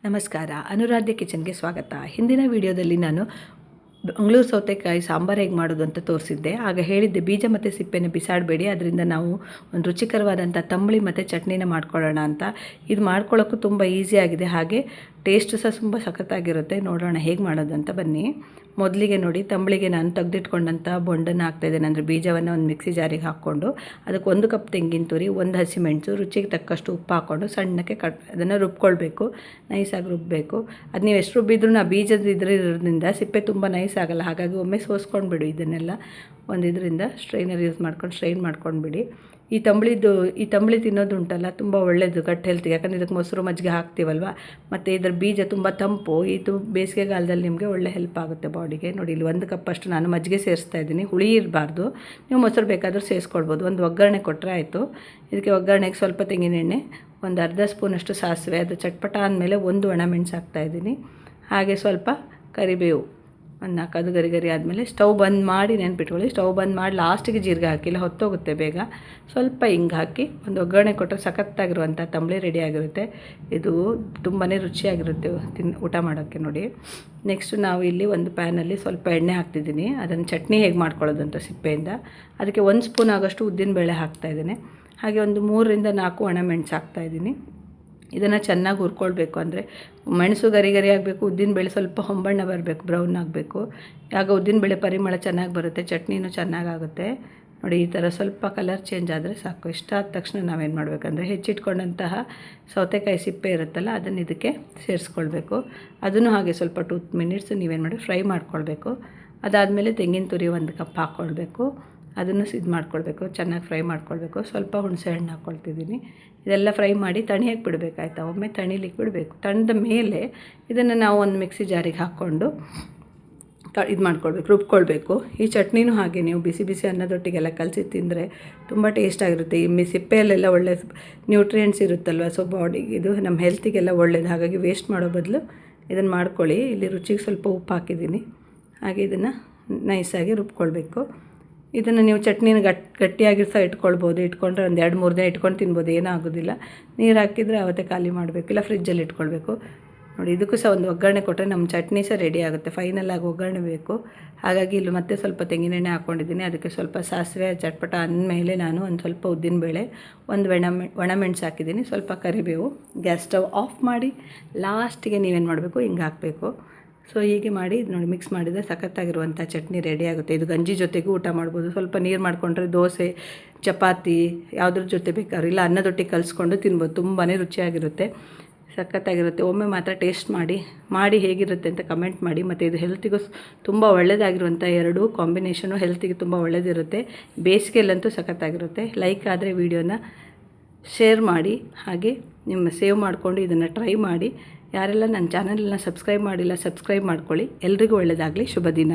ನಮಸ್ಕಾರ, ಅನುರಾಧ್ಯ ಕಿಚನ್ಗೆ ಸ್ವಾಗತ. ಹಿಂದಿನ ವಿಡಿಯೋದಲ್ಲಿ ನಾನು ಮಂಗಳೂರು ಸೌತೆಕಾಯಿ ಸಾಂಬಾರು ಹೇಗೆ ಮಾಡೋದು ಅಂತ ತೋರಿಸಿದ್ದೆ. ಆಗ ಹೇಳಿದ್ದೆ ಬೀಜ ಮತ್ತು ಸಿಪ್ಪೆನ ಬಿಸಾಡಬೇಡಿ, ಅದರಿಂದ ನಾವು ಒಂದು ರುಚಿಕರವಾದಂಥ ತಂಬಳಿ ಮತ್ತು ಚಟ್ನಿನ ಮಾಡ್ಕೊಳ್ಳೋಣ ಅಂತ. ಇದು ಮಾಡ್ಕೊಳ್ಳೋಕ್ಕೂ ತುಂಬ ಈಸಿಯಾಗಿದೆ, ಹಾಗೆ ಟೇಸ್ಟ್ ಸಹ ತುಂಬ ಸಖತ್ತಾಗಿರುತ್ತೆ. ನೋಡೋಣ ಹೇಗೆ ಮಾಡೋದು ಅಂತ ಬನ್ನಿ. ಮೊದಲಿಗೆ ನೋಡಿ, ತಂಬಳಿಗೆ ನಾನು ತೆಗೆದಿಟ್ಕೊಂಡಂಥ ಬೊಂಡನ್ನು ಹಾಕ್ತಾಯಿದ್ದೇನೆ. ಅಂದರೆ ಬೀಜವನ್ನು ಒಂದು ಮಿಕ್ಸಿ ಜಾರಿಗೆ ಹಾಕ್ಕೊಂಡು ಅದಕ್ಕೆ 1 ಕಪ್ ತೆಂಗಿನ ತುರಿ, 1 ಹಸಿಮೆಣಸು, ರುಚಿಗೆ ತಕ್ಕಷ್ಟು ಉಪ್ಪು ಹಾಕ್ಕೊಂಡು ಸಣ್ಣಕ್ಕೆ ಅದನ್ನು ರುಬ್ಕೊಳ್ಬೇಕು. ನೈಸಾಗಿ ರುಬ್ಬಬೇಕು. ಅದು ನೀವು ಎಷ್ಟು ರುಬ್ಬಿದ್ರೂ ಆ ಬೀಜದ ಇರೋದ್ರಿಂದ ಸಿಪ್ಪೆ ತುಂಬ ನೈಸ್ ಆಗಲ್ಲ. ಹಾಗಾಗಿ ಒಮ್ಮೆ ಸೋಸ್ಕೊಂಡ್ಬಿಡು. ಇದನ್ನೆಲ್ಲ ಇದರಿಂದ ಸ್ಟ್ರೈನರ್ ಯೂಸ್ ಮಾಡ್ಕೊಂಡು ಸ್ಟ್ರೈನ್ ಮಾಡ್ಕೊಂಡ್ಬಿಡಿ. ಈ ತಂಬಳಿ ತಿನ್ನೋದು ಉಂಟಲ್ಲ, ತುಂಬ ಒಳ್ಳೆಯದು ಗಟ್ ಹೆಲ್ತ್ಗೆ. ಯಾಕಂದರೆ ಇದಕ್ಕೆ ಮೊಸರು ಮಜ್ಜಿಗೆ ಹಾಕ್ತೀವಲ್ವ, ಮತ್ತು ಇದರ ಬೀಜ ತುಂಬ ತಂಪು. ಇದು ಬೇಸಿಗೆಗಾಲದಲ್ಲಿ ನಿಮಗೆ ಒಳ್ಳೆ ಹೆಲ್ಪ್ ಆಗುತ್ತೆ ಬಾಡಿಗೆ. ನೋಡಿ, ಇಲ್ಲಿ 1 ಕಪ್ ಅಷ್ಟು ನಾನು ಮಜ್ಜಿಗೆ ಸೇರಿಸ್ತಾ ಇದ್ದೀನಿ. ಹುಳಿ ಇರಬಾರ್ದು, ನೀವು ಮೊಸರು ಬೇಕಾದರೂ ಸೇರಿಸ್ಕೊಳ್ಬೋದು. ಒಂದು ಒಗ್ಗರಣೆ ಕೊಟ್ಟರೆ ಆಯಿತು. ಇದಕ್ಕೆ ಒಗ್ಗರಣೆಗೆ ಸ್ವಲ್ಪ ತೆಂಗಿನೆಣ್ಣೆ, ಒಂದು ಅರ್ಧ ಸ್ಪೂನಷ್ಟು ಸಾಸಿವೆ, ಅದು ಚಟ್ಪಟ ಆದಮೇಲೆ 1 ಒಣಮೆಣಸು ಹಾಕ್ತಾಯಿದ್ದೀನಿ. ಹಾಗೆ ಸ್ವಲ್ಪ ಕರಿಬೇವು, ಒಂದು 4 ಗರಿ ಆದಮೇಲೆ ಸ್ಟವ್ ಬಂದ್ ಮಾಡಿ ನೆನ್ಪಿಟ್ಕೊಳ್ಳಿ. ಸ್ಟವ್ ಬಂದ್ ಮಾಡಿ ಲಾಸ್ಟಿಗೆ ಜೀರಿಗೆ ಹಾಕಿಲ್ಲ, ಹೊತ್ತೋಗುತ್ತೆ ಬೇಗ. ಸ್ವಲ್ಪ ಹಿಂಗೆ ಹಾಕಿ ಒಂದು ಒಗ್ಗರಣೆ ಕೊಟ್ಟರೆ ಸಖತ್ತಾಗಿರುವಂಥ ತಂಬಳಿ ರೆಡಿಯಾಗಿರುತ್ತೆ. ಇದು ತುಂಬಾ ರುಚಿಯಾಗಿರುತ್ತೆ ಊಟ ಮಾಡೋಕ್ಕೆ. ನೋಡಿ, ನೆಕ್ಸ್ಟ್ ನಾವು ಇಲ್ಲಿ ಒಂದು ಪ್ಯಾನಲ್ಲಿ ಸ್ವಲ್ಪ ಎಣ್ಣೆ ಹಾಕ್ತಿದ್ದೀನಿ. ಅದನ್ನು ಚಟ್ನಿ ಹೇಗೆ ಮಾಡ್ಕೊಳ್ಳೋದು ಅಂತ ಸಿಪ್ಪೆಯಿಂದ. ಅದಕ್ಕೆ 1 ಸ್ಪೂನ್ ಆಗೋಷ್ಟು ಉದ್ದಿನಬೇಳೆ ಹಾಕ್ತಾಯಿದ್ದೀನಿ. ಹಾಗೆ ಒಂದು 3 ರಿಂದ 4 ಒಣಮೆಣಸು ಹಾಕ್ತಾಯಿದ್ದೀನಿ. ಇದನ್ನು ಚೆನ್ನಾಗಿ ಹುರ್ಕೊಳ್ಬೇಕು. ಅಂದರೆ ಮೆಣಸು ಗರಿ ಆಗಬೇಕು, ಉದ್ದಿನಬೇಳೆ ಸ್ವಲ್ಪ ಹೊಂಬಣ್ಣ ಬರಬೇಕು, ಬ್ರೌನ್ ಆಗಬೇಕು. ಆಗ ಉದ್ದಿನಬೇಳೆ ಪರಿಮಳ ಚೆನ್ನಾಗಿ ಬರುತ್ತೆ, ಚಟ್ನಿನೂ ಚೆನ್ನಾಗಾಗುತ್ತೆ. ನೋಡಿ, ಈ ಥರ ಸ್ವಲ್ಪ ಕಲರ್ ಚೇಂಜ್ ಆದರೆ ಸಾಕು. ಇಷ್ಟ ಆದ ತಕ್ಷಣ ನಾವೇನು ಮಾಡಬೇಕಂದ್ರೆ, ಹೆಚ್ಚಿಟ್ಕೊಂಡಂತಹ ಸೌತೆಕಾಯಿ ಸಿಪ್ಪೆ ಇರುತ್ತಲ್ಲ, ಅದನ್ನು ಇದಕ್ಕೆ ಸೇರಿಸ್ಕೊಳ್ಬೇಕು. ಅದನ್ನು ಹಾಗೆ ಸ್ವಲ್ಪ 2 ಮಿನಿಟ್ಸ್ ನೀವೇನು ಮಾಡಿ ಫ್ರೈ ಮಾಡ್ಕೊಳ್ಬೇಕು. ಅದಾದಮೇಲೆ ತೆಂಗಿನ ತುರಿ 1 ಕಪ್ ಹಾಕ್ಕೊಳ್ಬೇಕು. ಅದನ್ನು ಮಾಡ್ಕೊಳ್ಬೇಕು, ಚೆನ್ನಾಗಿ ಫ್ರೈ ಮಾಡ್ಕೊಳ್ಬೇಕು. ಸ್ವಲ್ಪ ಹುಣಸೆ ಹಣ್ಣು ಹಾಕ್ಕೊಳ್ತಿದ್ದೀನಿ. ಇದೆಲ್ಲ ಫ್ರೈ ಮಾಡಿ ತಣಿಯಕ್ಕೆ ಬಿಡಬೇಕಾಯ್ತಾ. ಒಮ್ಮೆ ತಣಿಲಿಕ್ಕೆ ಬಿಡಬೇಕು. ತಣ್ಣದ ಮೇಲೆ ಇದನ್ನು ನಾವು ಒಂದು ಮಿಕ್ಸಿ ಜಾರಿಗೆ ಹಾಕ್ಕೊಂಡು ಇದು ಮಾಡ್ಕೊಳ್ಬೇಕು, ರುಬ್ಕೊಳ್ಬೇಕು. ಈ ಚಟ್ನಿನೂ ಹಾಗೆ ನೀವು ಬಿಸಿ ಬಿಸಿ ಅನ್ನದೊಟ್ಟಿಗೆಲ್ಲ ಕಲಸಿ ತಿಂದರೆ ತುಂಬ ಟೇಸ್ಟಾಗಿರುತ್ತೆ. ಈ ಸಿಪ್ಪೆಯಲ್ಲೆಲ್ಲ ಒಳ್ಳೆ ನ್ಯೂಟ್ರಿಯೆಂಟ್ಸ್ ಇರುತ್ತಲ್ವ, ಸೊ ಬಾಡಿಗೆ ಇದು ನಮ್ಮ ಹೆಲ್ತಿಗೆಲ್ಲ ಒಳ್ಳೆಯದು. ಹಾಗಾಗಿ ವೇಸ್ಟ್ ಮಾಡೋ ಬದಲು ಇದನ್ನು ಮಾಡ್ಕೊಳ್ಳಿ. ಇಲ್ಲಿ ರುಚಿಗೆ ಸ್ವಲ್ಪ ಉಪ್ಪು ಹಾಕಿದ್ದೀನಿ. ಹಾಗೆ ಇದನ್ನು ನೈಸಾಗಿ ರುಬ್ಕೊಳ್ಬೇಕು. ಇದನ್ನು ನೀವು ಚಟ್ನಿನ ಗಟ್ಟಿಯಾಗಿ ಸಹ ಇಟ್ಕೊಳ್ಬೋದು. ಇಟ್ಕೊಂಡ್ರೆ ಒಂದು 2-3 ದಿನ ಇಟ್ಕೊಂಡು ತಿನ್ಬೋದು, ಏನೂ ಆಗೋದಿಲ್ಲ. ನೀರು ಹಾಕಿದರೆ ಅವತ್ತೇ ಖಾಲಿ ಮಾಡಬೇಕು, ಇಲ್ಲ ಫ್ರಿಜ್ಜಲ್ಲಿ ಇಟ್ಕೊಳ್ಬೇಕು. ನೋಡಿ, ಇದಕ್ಕೂ ಸಹ ಒಂದು ಒಗ್ಗರಣೆ ಕೊಟ್ಟರೆ ನಮ್ಮ ಚಟ್ನಿ ಸಹ ರೆಡಿ ಆಗುತ್ತೆ. ಫೈನಲಾಗಿ ಒಗ್ಗರಣೆ ಬೇಕು. ಹಾಗಾಗಿ ಇಲ್ಲಿ ಮತ್ತೆ ಸ್ವಲ್ಪ ತೆಂಗಿನೆಣ್ಣೆ ಹಾಕ್ಕೊಂಡಿದ್ದೀನಿ. ಅದಕ್ಕೆ ಸ್ವಲ್ಪ ಸಾಸಿವೆ ಚಟ್ಪಟ ಅಂದಮೇಲೆ ನಾನು ಒಂದು ಸ್ವಲ್ಪ ಉದ್ದಿನಬೇಳೆ, 1 ಒಣಮೆಣಸು ಹಾಕಿದ್ದೀನಿ, ಸ್ವಲ್ಪ ಕರಿಬೇವು. ಗ್ಯಾಸ್ ಸ್ಟವ್ ಆಫ್ ಮಾಡಿ ಲಾಸ್ಟಿಗೆ ನೀವೇನು ಮಾಡಬೇಕು, ಹಿಂಗೆ ಹಾಕಬೇಕು. ಸೊ ಹೀಗೆ ಮಾಡಿ ನೋಡಿ, ಮಿಕ್ಸ್ ಮಾಡಿದರೆ ಸಖತ್ತಾಗಿರುವಂಥ ಚಟ್ನಿ ರೆಡಿ ಆಗುತ್ತೆ. ಇದು ಗಂಜಿ ಜೊತೆಗೂ ಊಟ ಮಾಡ್ಬೋದು. ಸ್ವಲ್ಪ ನೀರು ಮಾಡಿಕೊಂಡ್ರೆ ದೋಸೆ, ಚಪಾತಿ ಯಾವುದ್ರ ಜೊತೆ ಬೇಕಾದ್ರೂ, ಇಲ್ಲ ಅನ್ನದೊಟ್ಟಿಗೆ ಕಲಿಸ್ಕೊಂಡು ತಿನ್ಬೋದು. ತುಂಬಾ ರುಚಿಯಾಗಿರುತ್ತೆ, ಸಖತ್ತಾಗಿರುತ್ತೆ. ಒಮ್ಮೆ ಮಾತ್ರ ಟೇಸ್ಟ್ ಮಾಡಿ ಹೇಗಿರುತ್ತೆ ಅಂತ ಕಮೆಂಟ್ ಮಾಡಿ. ಮತ್ತು ಇದು ಹೆಲ್ತಿಗೂ ತುಂಬ ಒಳ್ಳೆಯದಾಗಿರುವಂಥ 2 ಕಾಂಬಿನೇಷನು ಹೆಲ್ತಿಗೆ ತುಂಬ ಒಳ್ಳೆಯದಿರುತ್ತೆ. ಬೇಸಿಗೆಯಲ್ಲಂತೂ ಸಖತ್ತಾಗಿರುತ್ತೆ. ಲೈಕ್ ಆದರೆ ವಿಡಿಯೋನ ಶೇರ್ ಮಾಡಿ, ಹಾಗೆ ನಿಮ್ಮ ಸೇವ್ ಮಾಡಿಕೊಂಡು ಇದನ್ನು ಟ್ರೈ ಮಾಡಿ. ಯಾರೆಲ್ಲ ನನ್ನ ಚಾನಲನ್ನು ಸಬ್ಸ್ಕ್ರೈಬ್ ಮಾಡಿಲ್ಲ, ಸಬ್ಸ್ಕ್ರೈಬ್ ಮಾಡ್ಕೊಳ್ಳಿ. ಎಲ್ರಿಗೂ ಒಳ್ಳೆಯದಾಗಲಿ. ಶುಭ ದಿನ.